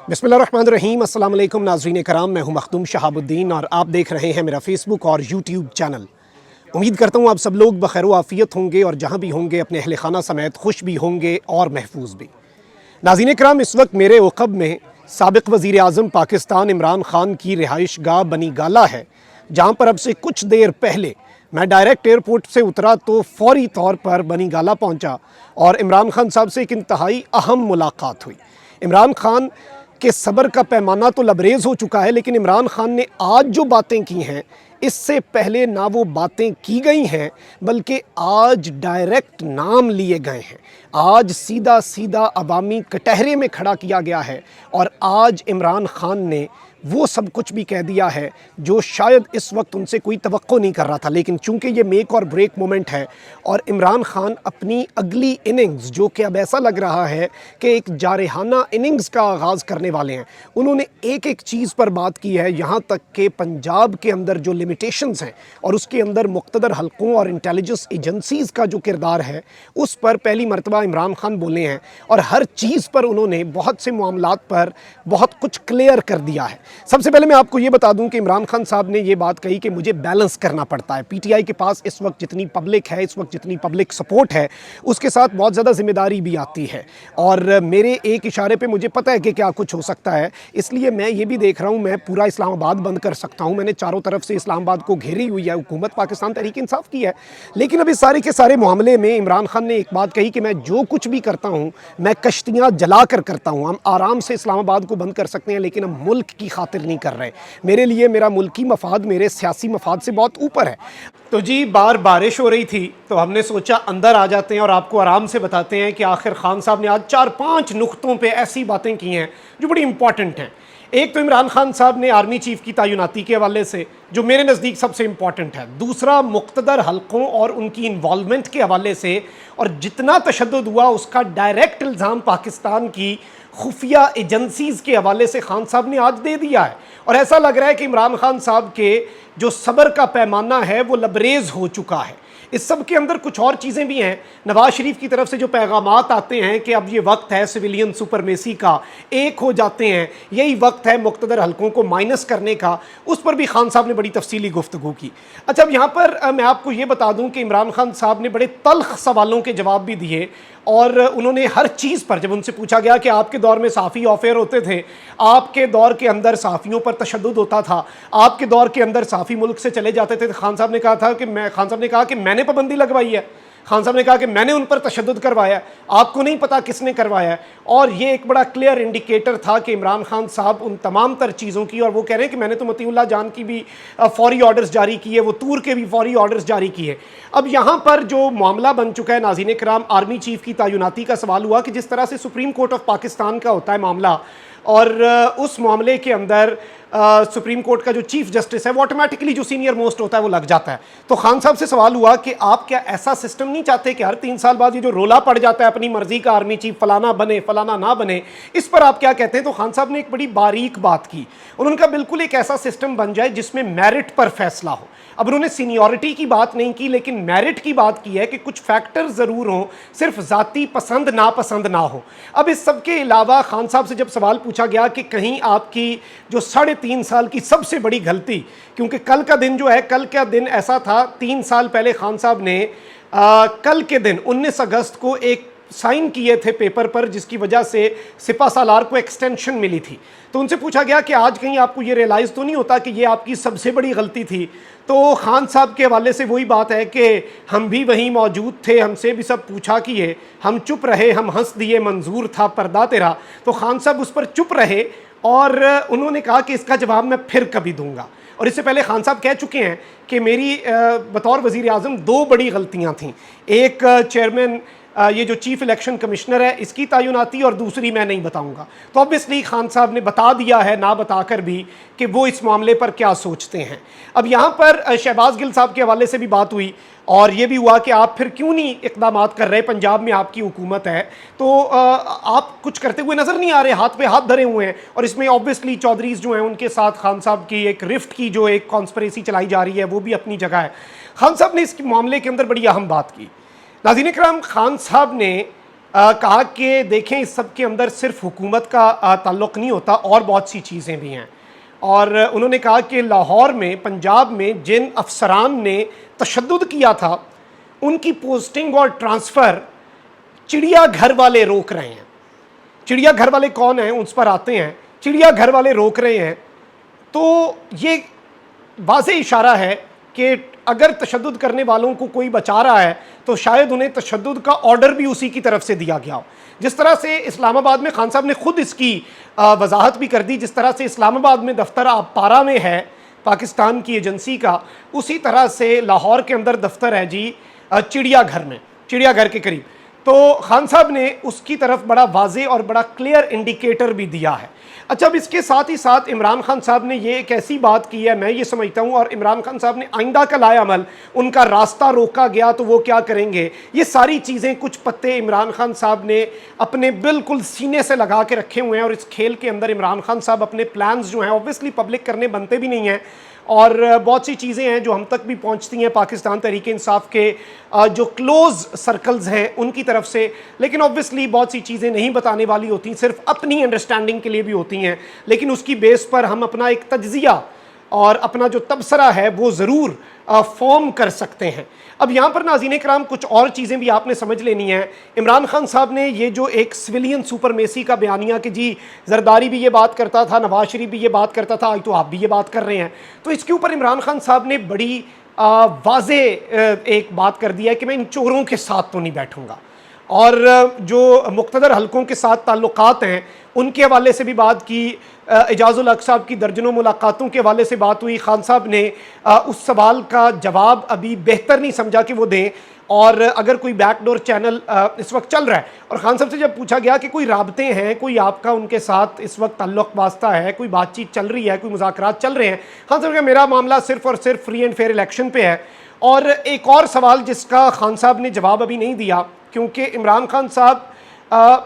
बिस्मिल्लाहिर्रहमानिर्रहीम। अस्सलाम वालेकुम नाज़रीन कराम, मैं हूं मखदूम शहाबुद्दीन और आप देख रहे हैं मेरा फेसबुक और यूट्यूब चैनल। उम्मीद करता हूं आप सब लोग बखैर व आफ़ियत होंगे और जहां भी होंगे अपने अहल खाना समेत खुश भी होंगे और महफूज भी। नाज़रीन कराम, इस वक्त मेरे उक़ब में साबिक़ वज़ीर आज़म पाकिस्तान इमरान ख़ान की रिहाइश गाह बनी गाला है, जहाँ पर अब से कुछ देर पहले मैं डायरेक्ट एयरपोर्ट से उतरा तो फ़ौरी तौर पर बनी गाला पहुँचा और इमरान ख़ान साहब से एक इंतहाई अहम मुलाकात हुई। इमरान ख़ान के सब्र का पैमाना तो लबरेज़ हो चुका है, लेकिन इमरान ख़ान ने आज जो बातें की हैं इससे पहले ना वो बातें की गई हैं, बल्कि आज डायरेक्ट नाम लिए गए हैं। आज सीधा सीधा अवामी कटहरे में खड़ा किया गया है और आज इमरान ख़ान ने वो सब कुछ भी कह दिया है जो शायद इस वक्त उनसे कोई तवक्को नहीं कर रहा था। लेकिन चूंकि ये मेक और ब्रेक मोमेंट है और इमरान ख़ान अपनी अगली इनिंग्स, जो कि अब ऐसा लग रहा है कि एक जारहाना इनिंग्स का आगाज़ करने वाले हैं, उन्होंने एक एक चीज़ पर बात की है। यहाँ तक कि पंजाब के अंदर जो लिमिटेशंस हैं और उसके अंदर मुक़्तदर हलकों और इंटेलिजेंस एजेंसीज़ का जो किरदार है उस पर पहली मरतबा इमरान ख़ान बोले हैं और हर चीज़ पर उन्होंने बहुत से मामलात पर बहुत कुछ क्लियर कर दिया है। सबसे पहले मैं आपको ये बता दूं कि इमरान खान साहब ने ये बात कही कि मुझे बैलेंस करना पड़ता है। पीटीआई के पास इस वक्त जितनी पब्लिक है, इस वक्त जितनी पब्लिक सपोर्ट है, उसके साथ बहुत ज़्यादा जिम्मेदारी भी आती है और मेरे एक इशारे पे मुझे पता है कि क्या कुछ हो सकता है। इसलिए मैं ये भी देख रहा हूँ, मैं पूरा इस्लामाबाद बंद कर सकता हूँ। मैंने चारों तरफ से इस्लामाबाद को घेरी हुई है हुकूमत, पाकिस्तान तहरीक इंसाफ की है। लेकिन अब इस सारे के सारे मामले में इमरान खान ने एक बात कही कि मैं जो कुछ भी करता हूँ मैं कश्तियाँ जला कर करता हूँ। हम आराम से इस्लामाबाद को बंद कर सकते हैं, लेकिन हम मुल्क की खातिर नहीं कर रहे। मेरे लिए मेरा मुल्की मफाद मेरे सियासी मफाद से बहुत ऊपर है। तो जी, बारिश हो रही थी तो हमने सोचा अंदर आ जाते हैं और आपको आराम से बताते हैं कि आखिर खान साहब ने आज 4-5 नुक्तों पे ऐसी बातें की हैं जो बड़ी इंपॉर्टेंट हैं। एक तो इमरान खान साहब ने आर्मी चीफ की तैनाती के हवाले से, जो मेरे नज़दीक सबसे इंपॉर्टेंट है। दूसरा, मुक़्तदर हलकों और उनकी इन्वॉल्वमेंट के हवाले से, और जितना तशद्दुद हुआ उसका डायरेक्ट इल्ज़ाम पाकिस्तान की खुफिया एजेंसीज़ के हवाले से खान साहब ने आज दे दिया है। और ऐसा लग रहा है कि इमरान खान साहब के जो सब्र का पैमाना है वो लबरेज़ हो चुका है। इस सब के अंदर कुछ और चीज़ें भी हैं। नवाज शरीफ की तरफ से जो पैगामात आते हैं कि अब ये वक्त है सिविलियन सुपरमेसी का, एक हो जाते हैं, यही वक्त है मुक़्तदर हलकों को माइनस करने का, उस पर भी खान साहब ने बड़ी तफसीली गुफ्तगू की। अच्छा, अब यहाँ पर मैं आपको ये बता दूँ कि इमरान खान साहब ने बड़े तल्ख सवालों के जवाब भी दिए और उन्होंने हर चीज़ पर, जब उनसे पूछा गया कि आपके दौर में सहाफ़ी ऑफेयर होते थे, आपके दौर के अंदर सहाफ़ियों पर तशद्दुद होता था, आपके दौर के अंदर सहाफ़ी मुल्क से चले जाते थे, खान साहब ने कहा कि मैंने पाबंदी लगवाई है। खान साहब ने कहा कि मैंने उन पर तशद्दुद करवाया है, आपको नहीं पता किसने करवाया है। और ये एक बड़ा क्लियर इंडिकेटर था कि इमरान खान साहब उन तमाम तर चीज़ों की, और वो कह रहे हैं कि मैंने तो मतीउल्लाह जान की भी फौरी ऑर्डर्स जारी किए, वो तूर के भी फौरी ऑर्डर्स जारी किए। अब यहाँ पर जो मामला बन चुका है नाज़रीन कराम, आर्मी चीफ की तैनाती का सवाल हुआ कि जिस तरह से सुप्रीम कोर्ट ऑफ पाकिस्तान का होता है मामला, और उस मामले के अंदर सुप्रीम कोर्ट का जो चीफ जस्टिस है वो ऑटोमेटिकली जो सीनियर मोस्ट होता है वो लग जाता है। तो खान साहब से सवाल हुआ कि आप क्या ऐसा सिस्टम नहीं चाहते कि हर 3 साल बाद ये जो रोला पड़ जाता है अपनी मर्जी का आर्मी चीफ फलाना बने फलाना ना बने, इस पर आप क्या कहते हैं? तो खान साहब ने एक बड़ी बारीक बात की। उन्होंने कहा बिल्कुल एक ऐसा सिस्टम बन जाए जिसमें मेरिट पर फैसला हो। अब उन्होंने सीनियरिटी की बात नहीं की, लेकिन मेरिट की बात की है कि कुछ फैक्टर ज़रूर हों, सिर्फ ज़ाती पसंद नापसंद ना हो। अब इस सब के अलावा खान साहब से जब सवाल पूछा गया कि कहीं आपकी जो 3.5 साल की सबसे बड़ी गलती, क्योंकि कल का दिन जो है, कल का दिन ऐसा था, 3 साल पहले खान साहब ने कल के दिन 19 अगस्त को एक साइन किए थे पेपर पर, जिसकी वजह से सिपा सालार को एक्सटेंशन मिली थी। तो उनसे पूछा गया कि आज कहीं आपको ये रियलाइज़ तो नहीं होता कि ये आपकी सबसे बड़ी गलती थी? तो खान साहब के हवाले से वही बात है कि हम भी वहीं मौजूद थे, हमसे भी सब पूछा किए, हम चुप रहे, हम हंस दिए, मंजूर था पर्दा तेरा। तो खान साहब उस पर चुप रहे और उन्होंने कहा कि इसका जवाब मैं फिर कभी दूंगा। और इससे पहले खान साहब कह चुके हैं कि मेरी बतौर वज़ीर आज़म 2 बड़ी गलतियां थीं। एक चेयरमैन ये जो चीफ इलेक्शन कमिश्नर है इसकी तैनाती, और दूसरी मैं नहीं बताऊंगा। तो ऑब्वियसली खान साहब ने बता दिया है ना बताकर भी कि वो इस मामले पर क्या सोचते हैं। अब यहाँ पर शहबाज गिल साहब के हवाले से भी बात हुई और ये भी हुआ कि आप फिर क्यों नहीं इक़दामात कर रहे, पंजाब में आपकी हुकूमत है तो आप कुछ करते हुए नज़र नहीं आ रहे, हाथ पे हाथ धरे हुए हैं। और इसमें ऑब्वियसली चौधरीज़ जो हैं उनके साथ खान साहब की एक रिफ्ट की जो एक कॉन्स्पिरेसी चलाई जा रही है वो भी अपनी जगह है। खान साहब ने इस मामले के अंदर बड़ी अहम बात की। नाज़रीन इकराम, खान साहब ने کہا کہ دیکھیں اس سب کے اندر صرف حکومت کا تعلق نہیں ہوتا، اور بہت سی چیزیں بھی ہیں. اور انہوں نے کہا کہ لاہور میں، پنجاب میں جن افسران نے تشدد کیا تھا ان کی پوسٹنگ اور ٹرانسفر چڑیا گھر والے روک رہے ہیں. چڑیا گھر والے کون ہیں اس پر آتے ہیں. چڑیا گھر والے روک رہے ہیں تو یہ واضح اشارہ ہے کہ اگر تشدد کرنے والوں کو کوئی بچا رہا ہے تو شاید انہیں تشدد کا آرڈر بھی اسی کی طرف سے دیا گیا ہو. جس طرح سے اسلام آباد میں خان صاحب نے خود اس کی وضاحت بھی کر دی، جس طرح سے اسلام آباد میں دفتر پارا میں ہے پاکستان کی ایجنسی کا، اسی طرح سے لاہور کے اندر دفتر ہے جی چڑیا گھر میں، چڑیا گھر کے قریب. تو خان صاحب نے اس کی طرف بڑا واضح اور بڑا کلیئر انڈیکیٹر بھی دیا ہے. اچھا، اب اس کے ساتھ ہی ساتھ عمران خان صاحب نے یہ ایک ایسی بات کی ہے، میں یہ سمجھتا ہوں، اور عمران خان صاحب نے آئندہ کا لائے عمل، ان کا راستہ روکا گیا تو وہ کیا کریں گے، یہ ساری چیزیں کچھ پتے عمران خان صاحب نے اپنے بالکل سینے سے لگا کے رکھے ہوئے ہیں. اور اس کھیل کے اندر عمران خان صاحب اپنے پلانز جو ہیں اوبویسلی پبلک کرنے بنتے بھی نہیں ہیں، اور بہت سی چیزیں ہیں جو ہم تک بھی پہنچتی ہیں پاکستان تحریک انصاف کے جو کلوز سرکلز ہیں ان کی طرف سے، لیکن اوبویسلی بہت سی چیزیں نہیں بتانے والی ہوتی، صرف اپنی انڈرسٹینڈنگ کے لیے بھی ہوتی ہیں، لیکن اس کی بیس پر ہم اپنا ایک تجزیہ اور اپنا جو تبصرہ ہے وہ ضرور فارم کر سکتے ہیں. اب یہاں پر ناظرین کرام کچھ اور چیزیں بھی آپ نے سمجھ لینی ہیں. عمران خان صاحب نے یہ جو ایک سویلین سپرمیسی کا بیانیہ کہ جی زرداری بھی یہ بات کرتا تھا، نواز شریف بھی یہ بات کرتا تھا، آج تو آپ بھی یہ بات کر رہے ہیں، تو اس کے اوپر عمران خان صاحب نے بڑی واضح ایک بات کر دیا ہے کہ میں ان چوروں کے ساتھ تو نہیں بیٹھوں گا. اور جو مقتدر حلقوں کے ساتھ تعلقات ہیں ان کے حوالے سے بھی بات کی. اعجاز الحق صاحب کی درجنوں ملاقاتوں کے حوالے سے بات ہوئی. خان صاحب نے اس سوال کا جواب ابھی بہتر نہیں سمجھا کہ وہ دیں، اور اگر کوئی بیک ڈور چینل اس وقت چل رہا ہے، اور خان صاحب سے جب پوچھا گیا کہ کوئی رابطے ہیں، کوئی آپ کا ان کے ساتھ اس وقت تعلق واسطہ ہے، کوئی بات چیت چل رہی ہے، کوئی مذاکرات چل رہے ہیں، خان صاحب کہ میرا معاملہ صرف اور صرف فری اینڈ فیئر الیکشن پہ ہے. اور ایک اور سوال جس کا خان صاحب نے جواب ابھی نہیں دیا، کیونکہ عمران خان صاحب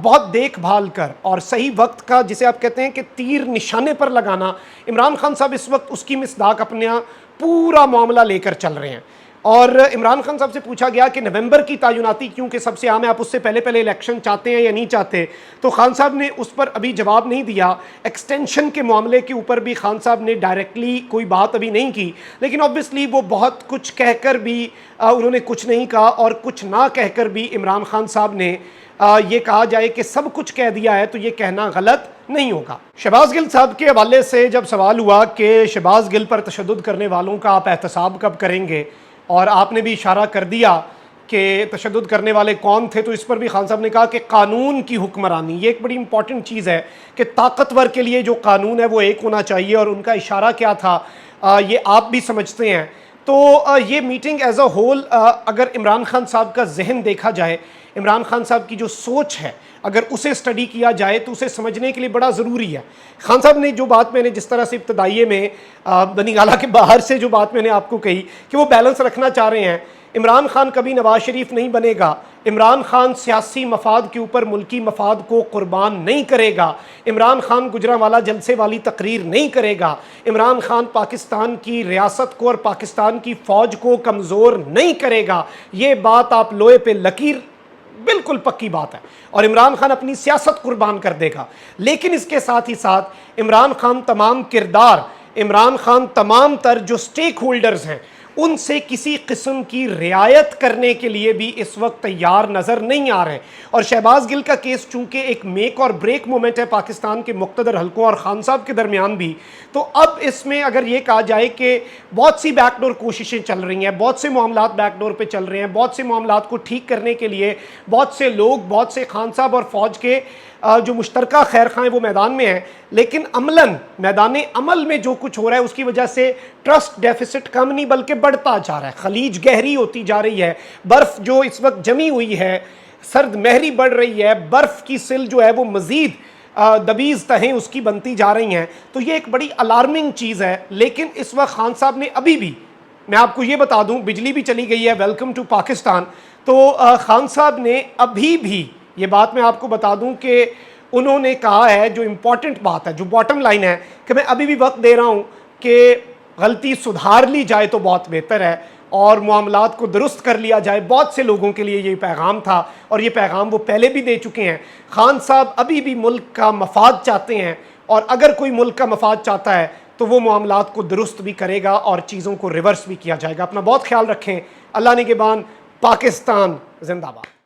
بہت دیکھ بھال کر اور صحیح وقت کا، جسے آپ کہتے ہیں کہ تیر نشانے پر لگانا، عمران خان صاحب اس وقت اس کی مصداق اپنا پورا معاملہ لے کر چل رہے ہیں. اور عمران خان صاحب سے پوچھا گیا کہ نومبر کی تعیناتی کیونکہ سب سے عام ہے، آپ اس سے پہلے الیکشن چاہتے ہیں یا نہیں چاہتے، تو خان صاحب نے اس پر ابھی جواب نہیں دیا. ایکسٹینشن کے معاملے کے اوپر بھی خان صاحب نے ڈائریکٹلی کوئی بات ابھی نہیں کی، لیکن اوبویسلی وہ بہت کچھ کہہ کر بھی انہوں نے کچھ نہیں کہا، اور کچھ نہ کہہ کر بھی عمران خان صاحب نے یہ کہا جائے کہ سب کچھ کہہ دیا ہے تو یہ کہنا غلط نہیں ہوگا. شہباز گل صاحب کے حوالے سے جب سوال ہوا کہ شہباز گل پر تشدد کرنے والوں کا آپ احتساب کب کریں گے، اور آپ نے بھی اشارہ کر دیا کہ تشدد کرنے والے کون تھے، تو اس پر بھی خان صاحب نے کہا کہ قانون کی حکمرانی، یہ ایک بڑی امپورٹنٹ چیز ہے کہ طاقتور کے لیے جو قانون ہے وہ ایک ہونا چاہیے، اور ان کا اشارہ کیا تھا یہ آپ بھی سمجھتے ہیں. تو یہ میٹنگ ایز اے ہول اگر عمران خان صاحب کا ذہن دیکھا جائے، عمران خان صاحب کی جو سوچ ہے اگر اسے اسٹڈی کیا جائے تو اسے سمجھنے کے لیے بڑا ضروری ہے. خان صاحب نے جو بات میں نے جس طرح سے ابتدائیے میں بنی گالہ کے باہر سے جو بات میں نے آپ کو کہی کہ وہ بیلنس رکھنا چاہ رہے ہیں، عمران خان کبھی نواز شریف نہیں بنے گا، عمران خان سیاسی مفاد کے اوپر ملکی مفاد کو قربان نہیں کرے گا، عمران خان گجرانوالہ جلسے والی تقریر نہیں کرے گا، عمران خان پاکستان کی ریاست کو اور پاکستان کی فوج کو کمزور نہیں کرے گا. یہ بات آپ لوہے پہ لکیر بالکل پکی بات ہے، اور عمران خان اپنی سیاست قربان کر دے گا. لیکن اس کے ساتھ ہی ساتھ عمران خان تمام کردار، عمران خان تمام تر جو سٹیک ہولڈرز ہیں ان سے کسی قسم کی رعایت کرنے کے لیے بھی اس وقت تیار نظر نہیں آ رہے. اور شہباز گل کا کیس چونکہ ایک میک اور بریک مومنٹ ہے پاکستان کے مقتدر حلقوں اور خان صاحب کے درمیان بھی، تو اب اس میں اگر یہ کہا جائے کہ بہت سی بیک ڈور کوششیں چل رہی ہیں، بہت سے معاملات بیک ڈور پہ چل رہے ہیں، بہت سے معاملات کو ٹھیک کرنے کے لیے بہت سے لوگ، بہت سے خان صاحب اور فوج کے جو مشترکہ خیر خواہ ہیں وہ میدان میں ہیں، لیکن عملاً میدان عمل میں جو کچھ ہو رہا ہے اس کی وجہ سے ٹرسٹ ڈیفیسٹ کم نہیں بلکہ بڑھتا جا رہا ہے. خلیج گہری ہوتی جا رہی ہے، برف جو اس وقت جمی ہوئی ہے، سرد مہری بڑھ رہی ہے، برف کی سل جو ہے وہ مزید دبیز تہیں اس کی بنتی جا رہی ہیں. تو یہ ایک بڑی الارمنگ چیز ہے. لیکن اس وقت خان صاحب نے ابھی بھی، میں آپ کو یہ بتا دوں، بجلی بھی چلی گئی ہے، ویلکم ٹو پاکستان، تو خان صاحب نے ابھی بھی یہ بات میں آپ کو بتا دوں کہ انہوں نے کہا ہے، جو امپورٹنٹ بات ہے، جو باٹم لائن ہے، کہ میں ابھی بھی وقت دے رہا ہوں کہ غلطی سدھار لی جائے تو بہت بہتر ہے. اور معاملات کو درست کر لیا جائے. بہت سے لوگوں کے لیے یہ پیغام تھا اور یہ پیغام وہ پہلے بھی دے چکے ہیں. خان صاحب ابھی بھی ملک کا مفاد چاہتے ہیں اور اگر کوئی ملک کا مفاد چاہتا ہے تو وہ معاملات کو درست بھی کرے گا اور چیزوں کو ریورس بھی کیا جائے گا. اپنا بہت خیال رکھیں. اللہ نگہبان. پاکستان زندہ باد.